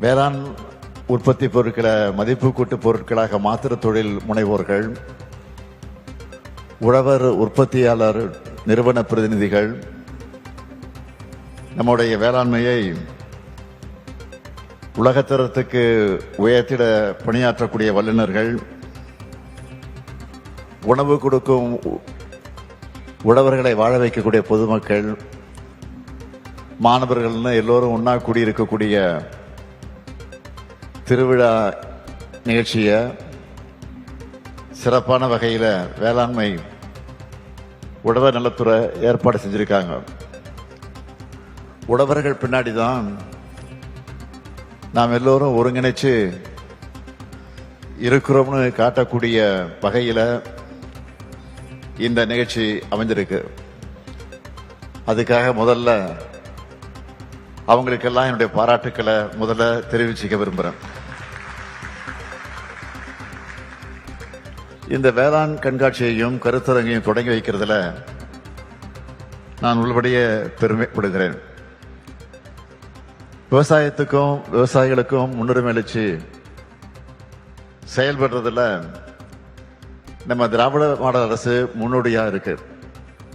வேளாண் உற்பத்தி பொருட்களை மதிப்பு கூட்டு பொருட்களாக மாத்திர தொழில் முனைவோர்கள், உழவர் உற்பத்தியாளர் நிறுவன பிரதிநிதிகள், நம்முடைய வேளாண்மையை உலகத்தரத்துக்கு உயர்த்திட பணியாற்றக்கூடிய வல்லுநர்கள், உணவு கொடுக்கும் உழவர்களை வாழ வைக்கக்கூடிய பொதுமக்கள், மாணவர்கள்னு எல்லோரும் ஒன்னா கூடியிருக்கக்கூடிய திருவிழா நிகழ்ச்சியை சிறப்பான வகையில் வேளாண்மை உழவர் நலத்துறை ஏற்பாடு செஞ்சிருக்காங்க. உழவர்கள் பின்னாடி தான் நாம் எல்லோரும் ஒருங்கிணைச்சு இருக்கிறோம்னு காட்டக்கூடிய வகையில் இந்த நிகழ்ச்சி அமைஞ்சிருக்கு. அதுக்காக முதல்ல அவங்களுக்கெல்லாம் என்னுடைய பாராட்டுக்களை முதல்ல தெரிவிச்சுக்க விரும்புகிறேன். இந்த வேளாண் கண்காட்சியையும் கருத்தரங்கையும் தொடங்கி வைக்கிறதுல நான் உள்ளபடியே பெருமைப்படுகிறேன். விவசாயத்துக்கும் விவசாயிகளுக்கும் முன்னுரிமை அளிச்சு செயல்படுறதுல நம்ம திராவிட மாடல் அரசு முன்னோடியா இருக்கு.